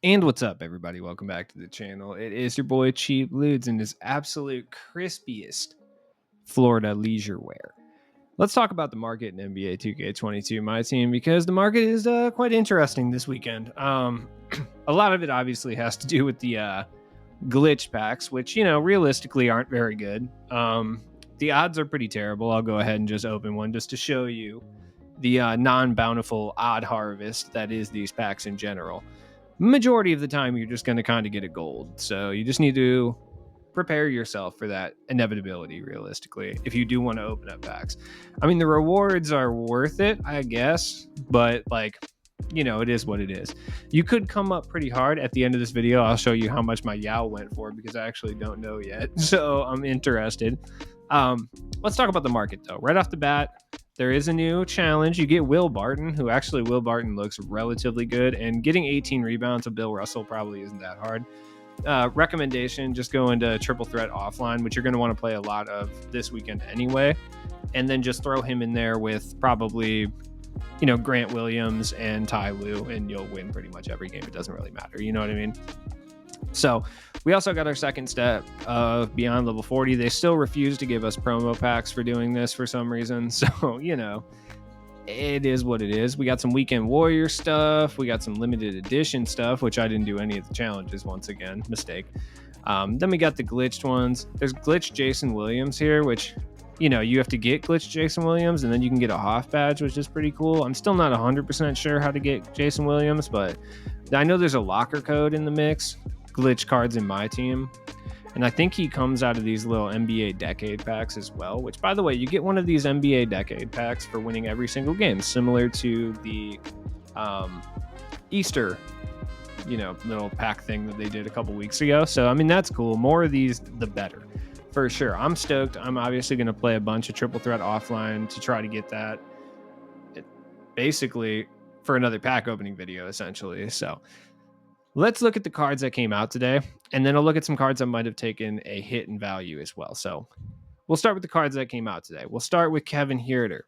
And what's up, everybody? Welcome back to the channel. It is your boy Cheap Ludes in his absolute crispiest Florida leisure wear. Let's talk about the market in NBA 2K22, my team, because the market is quite interesting this weekend. A lot of it obviously has to do with the glitch packs, which, realistically aren't very good. The odds are pretty terrible. I'll go ahead and just open one just to show you the non-bountiful odd harvest that is these packs in general. Majority of the time, you're just going to kind of get a gold. So you just need to prepare yourself for that inevitability, realistically, if you do want to open up packs. I mean, the rewards are worth it, I guess, but it is what it is. You could come up pretty hard. At the end of this video, I'll show you how much my Yao went for because I actually don't know yet. So I'm interested. Let's talk about the market, though. Right off the bat, there is a new challenge. You get Will Barton, who actually Will Barton looks relatively good, and getting 18 rebounds of Bill Russell probably isn't that hard. Recommendation, just go into triple threat offline, which you're going to want to play a lot of this weekend anyway, and then just throw him in there with probably Grant Williams and Ty Lue, and you'll win pretty much every game. It doesn't really matter, you know what I mean? So we also got our second step of beyond level 40. They still refuse to give us promo packs for doing this for some reason. So, it is what it is. We got some Weekend Warrior stuff. We got some limited edition stuff, which I didn't do any of the challenges once again. Mistake. Then we got the glitched ones. There's glitched Jason Williams here, which, you have to get glitched Jason Williams, and then you can get a Hoff badge, which is pretty cool. I'm still not 100% sure how to get Jason Williams, but I know there's a locker code in the mix. Glitch cards in my team, and I think he comes out of these little NBA decade packs as well, which, by the way, you get one of these NBA decade packs for winning every single game, similar to the Easter little pack thing that they did a couple weeks ago. So I mean, that's cool. More of these the better, for sure. I'm stoked. I'm obviously going to play a bunch of triple threat offline to try to get that, basically for another pack opening video, essentially. So let's look at the cards that came out today, and then I'll look at some cards that might have taken a hit in value as well. So we'll start with the cards that came out today. We'll start with Kevin Huerter.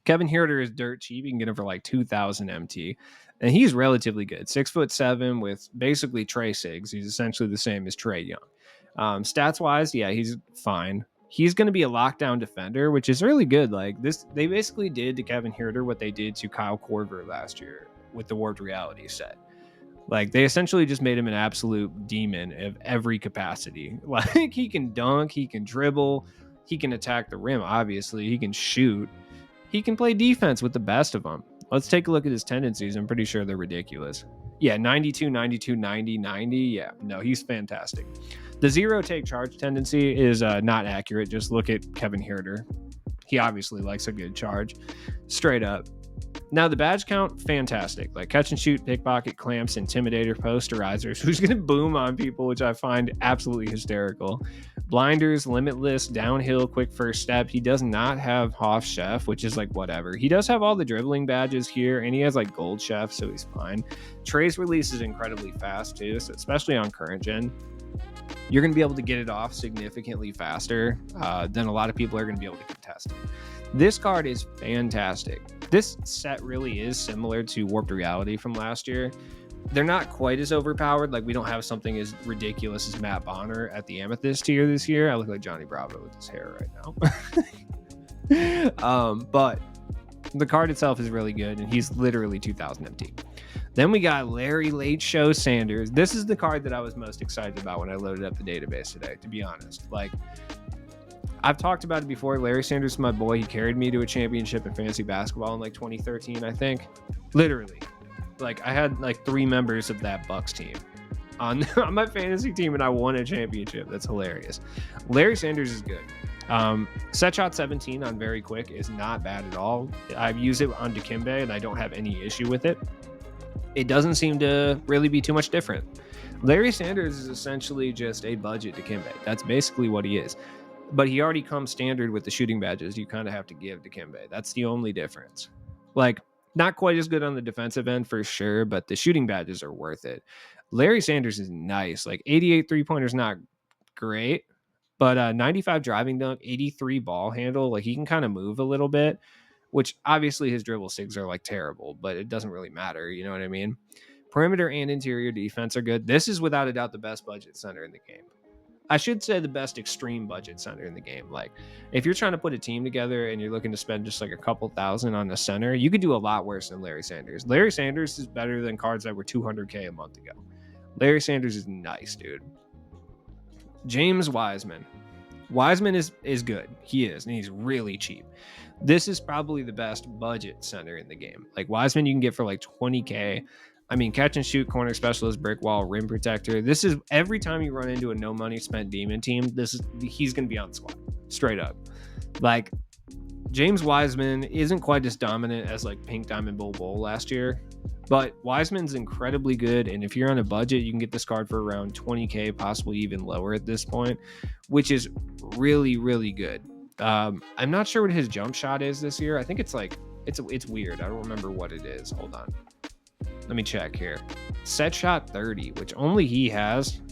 Kevin Huerter is dirt cheap. You can get him for like 2,000 MT, and he's relatively good. 6'7" with basically Trey Siggs. He's essentially the same as Trey Young. Stats wise, yeah, he's fine. He's going to be a lockdown defender, which is really good. Like this, they basically did to Kevin Huerter what they did to Kyle Korver last year with the Warped Reality set. Like, they essentially just made him an absolute demon of every capacity. Like, he can dunk, he can dribble, he can attack the rim, obviously, he can shoot, he can play defense with the best of them. Let's take a look at his tendencies. I'm pretty sure they're ridiculous. Yeah, 92, 92, 90, 90. Yeah, no, he's fantastic. The zero take charge tendency is not accurate. Just look at Kevin Huerter. He obviously likes a good charge. Straight up. Now, the badge count, fantastic. Like catch and shoot, pickpocket, clamps, intimidator, posterizers, who's going to boom on people, which I find absolutely hysterical. Blinders, limitless, downhill, quick first step. He does not have Hoff Chef, which is like whatever. He does have all the dribbling badges here, and he has like gold chef, so he's fine. Trey's release is incredibly fast too, so especially on current gen. You're going to be able to get it off significantly faster than a lot of people are going to be able to contest it. This card is fantastic. This set really is similar to Warped Reality from last year. They're not quite as overpowered. Like, we don't have something as ridiculous as Matt Bonner at the Amethyst tier this year. I look like Johnny Bravo with his hair right now. But the card itself is really good, and he's literally 2,000 MT. Then we got Larry Late Show Sanders. This is the card that I was most excited about when I loaded up the database today, to be honest. Like, I've talked about it before. Larry Sanders is my boy. He carried me to a championship in fantasy basketball in like 2013, I think. Literally. Like, I had like 3 members of that Bucks team on my fantasy team, and I won a championship. That's hilarious. Larry Sanders is good. Set shot 17 on very quick is not bad at all. I've used it on Dikembe, and I don't have any issue with it. It doesn't seem to really be too much different. Larry Sanders is essentially just a budget Dikembe. That's basically what he is. But he already comes standard with the shooting badges you kind of have to give Dikembe. That's the only difference. Like, not quite as good on the defensive end for sure, but the shooting badges are worth it. Larry Sanders is nice. Like, 88 three-pointers not great, but 95 driving dunk, 83 ball handle. Like, he can kind of move a little bit, which obviously his dribble sigs are like terrible, but it doesn't really matter. You know what I mean? Perimeter and interior defense are good. This is without a doubt the best budget center in the game. I should say the best extreme budget center in the game. Like, if you're trying to put a team together and you're looking to spend just like a couple thousand on a center, you could do a lot worse than Larry Sanders. Larry Sanders is better than cards that were $200K a month ago. Larry Sanders is nice, dude. James Wiseman. Wiseman is good. He is, and he's really cheap. This is probably the best budget center in the game. Like, Wiseman, you can get for like 20K. I mean, catch and shoot, corner specialist, brick wall, rim protector. This is every time you run into a no money spent demon team, he's going to be on the squad, straight up. Like, James Wiseman isn't quite as dominant as like Pink Diamond Bull last year, but Wiseman's incredibly good. And if you're on a budget, you can get this card for around 20K, possibly even lower at this point, which is really, really good. I'm not sure what his jump shot is this year. I think it's like, it's weird. I don't remember what it is. Hold on. Let me check here. Set shot 30, which only he has.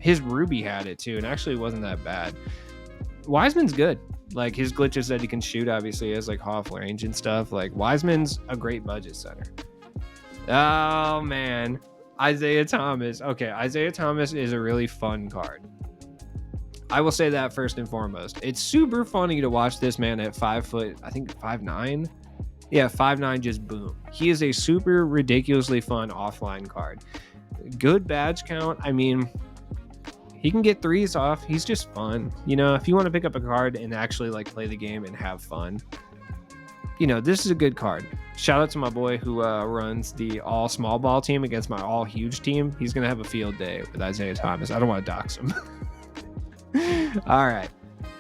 His Ruby had it too, and actually wasn't that bad. Wiseman's good. Like, his glitches that he can shoot, obviously, has like half range and stuff. Like, Wiseman's a great budget center. Oh man, Isaiah Thomas. Okay, Isaiah Thomas is a really fun card. I will say that first and foremost. It's super funny to watch this man at 5 foot, I think 5'9". Yeah, 5'9", just boom. He is a super ridiculously fun offline card. Good badge count. I mean, he can get threes off. He's just fun. You know, if you want to pick up a card and actually like play the game and have fun, you know, this is a good card. Shout out to my boy who runs the all small ball team against my all huge team. He's going to have a field day with Isaiah Thomas. I don't want to dox him. All right.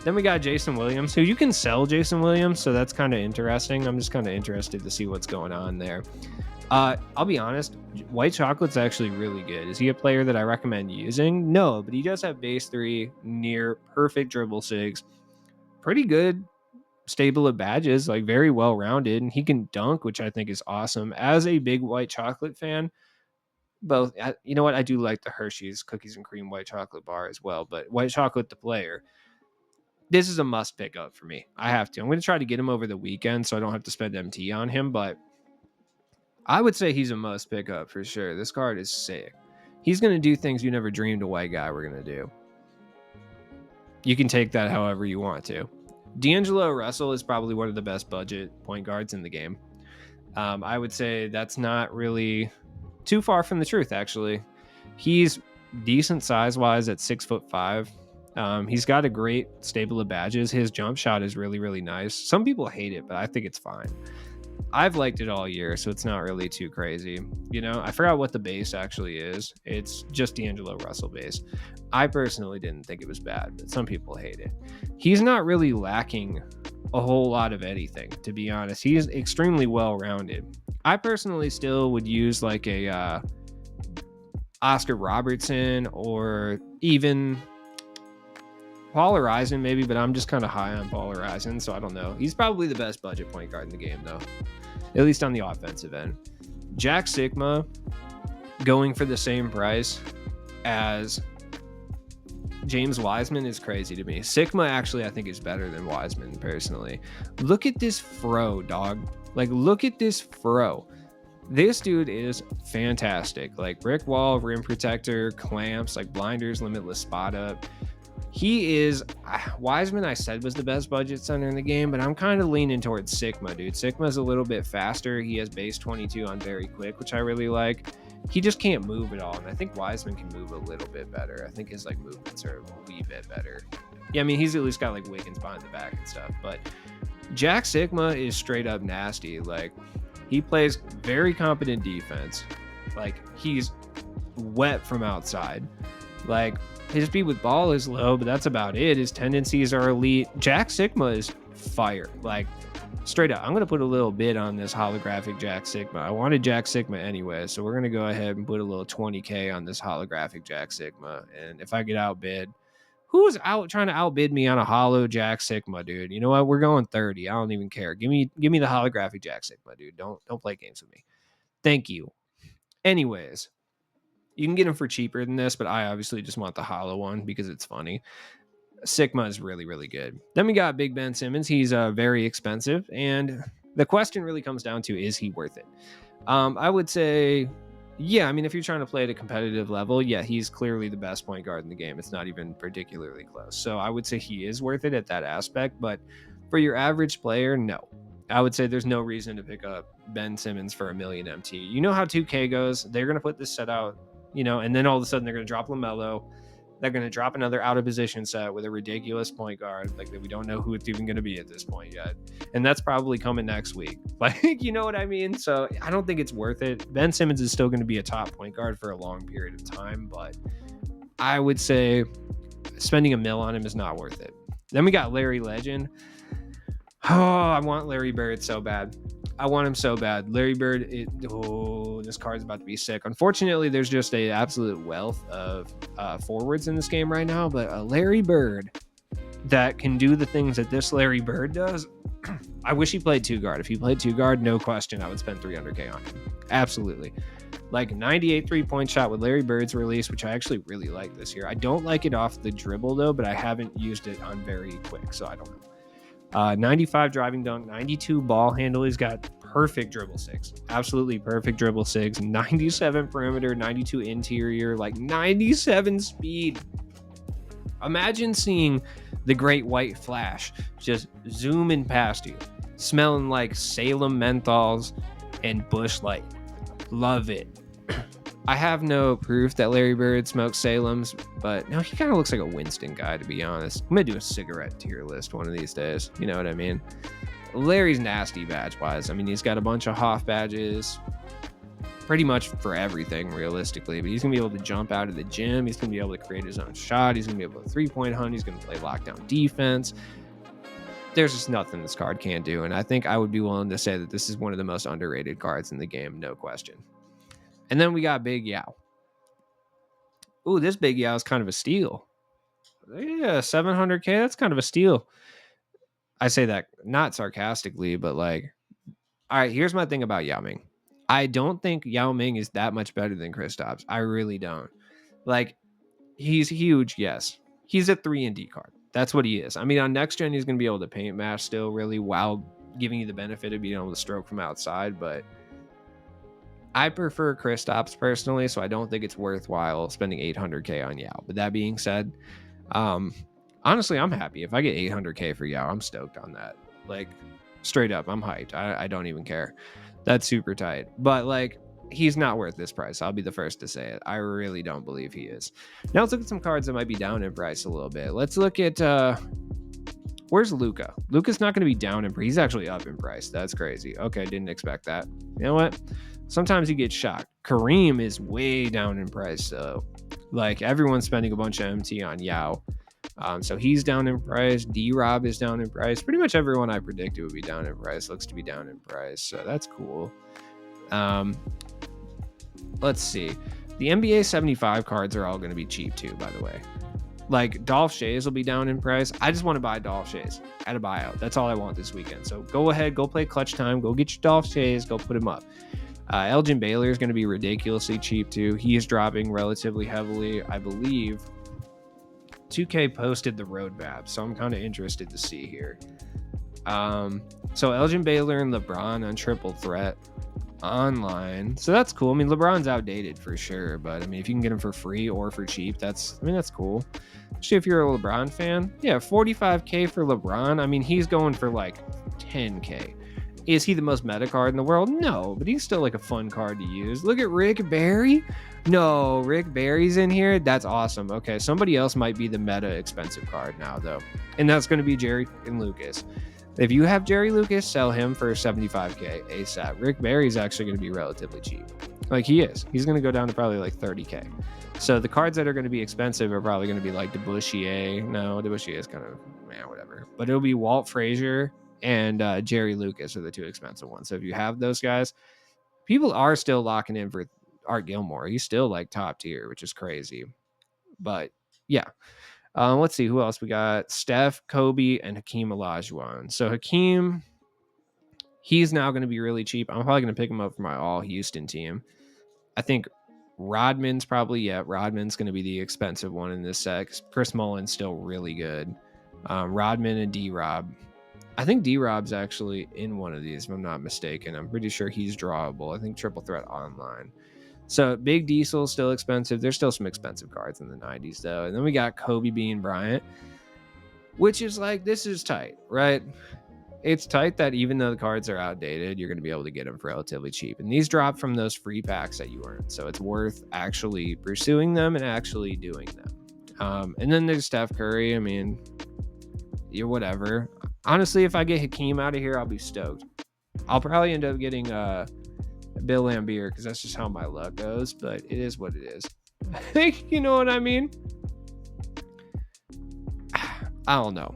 Then we got Jason Williams, who you can sell Jason Williams, so that's kind of interesting. I'm just kind of interested to see what's going on there. I'll be honest, White Chocolate's actually really good. Is he a player that I recommend using? No, but he does have base 3, near perfect dribble sigs, pretty good stable of badges, like very well rounded, and he can dunk, which I think is awesome. As a big White Chocolate fan, both, you know what, I do like the Hershey's cookies and cream White Chocolate bar as well, but White Chocolate the player, this is a must pick up for me. I have to. I'm going to try to get him over the weekend so I don't have to spend MT on him, but I would say he's a must pick up for sure. This card is sick. He's going to do things you never dreamed a white guy were going to do. You can take that however you want to. D'Angelo Russell is probably one of the best budget point guards in the game. I would say that's not really too far from the truth, actually. He's decent size-wise at 6'5". He's got a great stable of badges. His jump shot is really, really nice. Some people hate it, but I think it's fine. I've liked it all year, so it's not really too crazy. You know, I forgot what the base actually is. It's just D'Angelo Russell base. I personally didn't think it was bad, but some people hate it. He's not really lacking a whole lot of anything, to be honest. He's extremely well-rounded. I personally still would use like a Oscar Robertson or even Paul Horizon maybe, but I'm just kind of high on Paul Horizon, so I don't know. He's probably the best budget point guard in the game, though, at least on the offensive end. Jack Sigma going for the same price as James Wiseman is crazy to me. Sigma actually, I think, is better than Wiseman personally. Look at this fro, dog. Like, look at this fro. This dude is fantastic. Like, brick wall, rim protector, clamps, like blinders, limitless spot up. He is, Wiseman I said was the best budget center in the game, but I'm kind of leaning towards Sigma, dude. Sigma's a little bit faster. He has base 22 on very quick, which I really like. He just can't move at all, and I think Wiseman can move a little bit better. I think his like movements are a wee bit better. Yeah, I mean, he's at least got like Wiggins behind the back and stuff, but Jack Sigma is straight up nasty. Like, he plays very competent defense. Like, he's wet from outside. Like, his speed with ball is low, but that's about it. His tendencies are elite. Jack Sigma is fire. Like, straight up, I'm going to put a little bid on this holographic Jack Sigma. I wanted Jack Sigma anyway, so we're going to go ahead and put a little 20K on this holographic Jack Sigma. And if I get outbid, who's out trying to outbid me on a hollow Jack Sigma, dude? You know what? We're going 30. I don't even care. Give me the holographic Jack Sigma, dude. Don't play games with me. Thank you. Anyways, you can get them for cheaper than this, but I obviously just want the hollow one because it's funny. Sigma is really, really good. Then we got Big Ben Simmons. He's very expensive, and the question really comes down to, is he worth it? I would say Yeah, I mean, if you're trying to play at a competitive level, yeah, he's clearly the best point guard in the game. It's not even particularly close. So I would say he is worth it at that aspect. But for your average player, no. I would say there's no reason to pick up Ben Simmons for a million MT. You know how 2K goes. They're going to put this set out, and then all of a sudden they're going to drop LaMelo. They're going to drop another out of position set with a ridiculous point guard, like that we don't know who it's even going to be at this point yet. And that's probably coming next week. Like, you know what I mean? So I don't think it's worth it. Ben Simmons is still going to be a top point guard for a long period of time, but I would say spending $1 million on him is not worth it. Then we got Larry Legend. Oh, I want Larry Bird so bad. I want him so bad. Larry Bird, this card's about to be sick. Unfortunately, there's just a absolute wealth of forwards in this game right now, but a Larry Bird that can do the things that this Larry Bird does. I wish he played 2 guard. If he played 2 guard, no question, I would spend $300K on him. Absolutely. Like 98 3-point shot with Larry Bird's release, which I actually really like this year. I don't like it off the dribble though, but I haven't used it on very quick, so I don't know. 95 driving dunk, 92 ball handle. He's got perfect dribble 6, absolutely perfect dribble 6, 97 perimeter, 92 interior, like 97 speed. Imagine seeing the great white flash just zooming past you, smelling like Salem menthols and Bush Light. Love it. I have no proof that Larry Bird smokes Salem's, but no, he kind of looks like a Winston guy, to be honest. I'm going to do a cigarette tier list one of these days. You know what I mean? Larry's nasty badge-wise. I mean, he's got a bunch of Hoff badges, pretty much for everything, realistically. But he's going to be able to jump out of the gym. He's going to be able to create his own shot. He's going to be able to three-point hunt. He's going to play lockdown defense. There's just nothing this card can't do. And I think I would be willing to say that this is one of the most underrated cards in the game, no question. And then we got Big Yao. Ooh, this Big Yao is kind of a steal. Yeah, 700K. That's kind of a steal. I say that not sarcastically, but like, all right, here's my thing about Yao Ming. I don't think Yao Ming is that much better than Kristaps. I really don't. Like, he's huge, yes. He's a 3 and D card. That's what he is. I mean, on next gen, he's going to be able to paint match still really while giving you the benefit of being able to stroke from outside, but I prefer Kristaps personally, so I don't think it's worthwhile spending 800K on Yao. But that being said, honestly, I'm happy. If I get 800K for Yao, I'm stoked on that. Like, straight up, I'm hyped. I don't even care. That's super tight. But, like, he's not worth this price. I'll be the first to say it. I really don't believe he is. Now let's look at some cards that might be down in price a little bit. Let's look at... where's Luka? Luka's not going to be down in price. He's actually up in price. That's crazy. Okay, didn't expect that. You know what? Sometimes you get shocked. Kareem is way down in price, though. Like, everyone's spending a bunch of MT on Yao. So he's down in price. D-Rob is down in price. Pretty much everyone I predicted would be down in price looks to be down in price. So that's cool. Let's see. The NBA 75 cards are all going to be cheap, too, by the way. Like, Dolph Shays will be down in price. I just want to buy Dolph Shays at a buyout. That's all I want this weekend. So go ahead, go play Clutch Time. Go get your Dolph Shays. Go put him up. Elgin Baylor is going to be ridiculously cheap too. He is dropping relatively heavily. I believe 2K posted the roadmap, so I'm kind of interested to see here. So Elgin Baylor and LeBron on triple threat online. So that's cool. I mean, LeBron's outdated for sure, but I mean, if you can get him for free or for cheap, that's cool. Especially if you're a LeBron fan. Yeah, 45K for LeBron. I mean, he's going for like 10K. Is he the most meta card in the world? No, but he's still like a fun card to use. Look at Rick Barry. No, Rick Barry's in here. That's awesome. Okay, somebody else might be the meta expensive card now, though. And that's going to be Jerry and Lucas. If you have Jerry Lucas, sell him for 75K ASAP. Rick Barry's actually going to be relatively cheap. Like, he is. He's going to go down to probably like 30K. So the cards that are going to be expensive are probably going to be like DeBusschere. No, DeBusschere is kind of, whatever. But it'll be Walt Frazier and Jerry Lucas are the 2 expensive ones. So if you have those guys, people are still locking in for Art Gilmore. He's still like top tier, which is crazy. But yeah. Let's see who else we got. Steph, Kobe, and Hakeem Olajuwon. So Hakeem, he's now going to be really cheap. I'm probably going to pick him up for my all Houston team. I think Rodman's Rodman's going to be the expensive one in this set. Chris Mullin's still really good. Rodman and D-Rob. I think D-Rob's actually in one of these, if I'm not mistaken. I'm pretty sure he's drawable. I think triple threat online. So Big Diesel still expensive. There's still some expensive cards in the 90s though. And then we got Kobe Bean Bryant, which is like, this is tight, right? It's tight that even though the cards are outdated, you're going to be able to get them for relatively cheap. And these drop from those free packs that you earn. So it's worth actually pursuing them and actually doing them. And then there's Steph Curry. I mean, you're whatever. Honestly, if I get Hakeem out of here, I'll be stoked. I'll probably end up getting Bill Lambier because that's just how my luck goes. But it is what it is. You know what I mean? I don't know.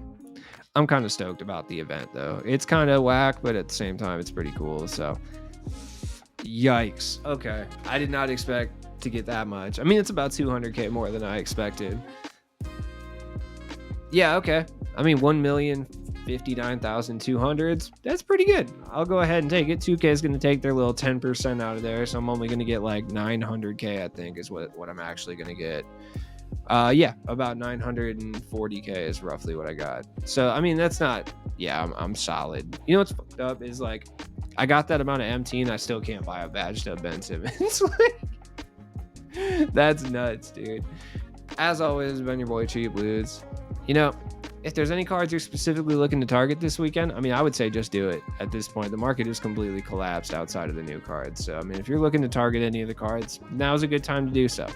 I'm kind of stoked about the event though. It's kind of whack, but at the same time, it's pretty cool. So, yikes. Okay. I did not expect to get that much. I mean, it's about 200K more than I expected. Yeah, okay. I mean, 1,059,200. That's pretty good. I'll go ahead and take it. 2K is going to take their little 10% out of there. So I'm only going to get like 900K, I think, is what I'm actually going to get. Yeah, about 940K is roughly what I got. So I mean, that's not. Yeah, I'm solid. You know what's fucked up is like, I got that amount of MT and I still can't buy a badge to Ben Simmons. Like, that's nuts, dude. As always, it's been your boy Cheap Ludes. You know, if there's any cards you're specifically looking to target this weekend, I mean, I would say just do it at this point. The market is completely collapsed outside of the new cards. So I mean, if you're looking to target any of the cards, now's a good time to do so.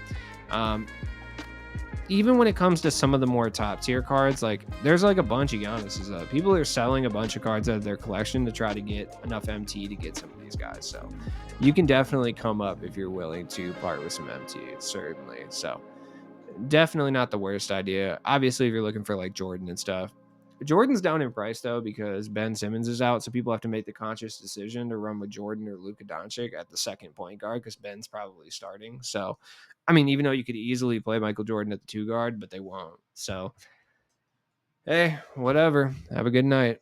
Even when it comes to some of the more top tier cards, like there's like a bunch of Giannis's up. People are selling a bunch of cards out of their collection to try to get enough MT to get some of these guys. So you can definitely come up if you're willing to part with some MT, certainly. So definitely not the worst idea. Obviously, if you're looking for like Jordan and stuff, Jordan's down in price though because Ben Simmons is out, so people have to make the conscious decision to run with Jordan or Luka Doncic at the second point guard because Ben's probably starting. So, I mean, even though you could easily play Michael Jordan at the 2 guard, but they won't. So, hey, whatever. Have a good night.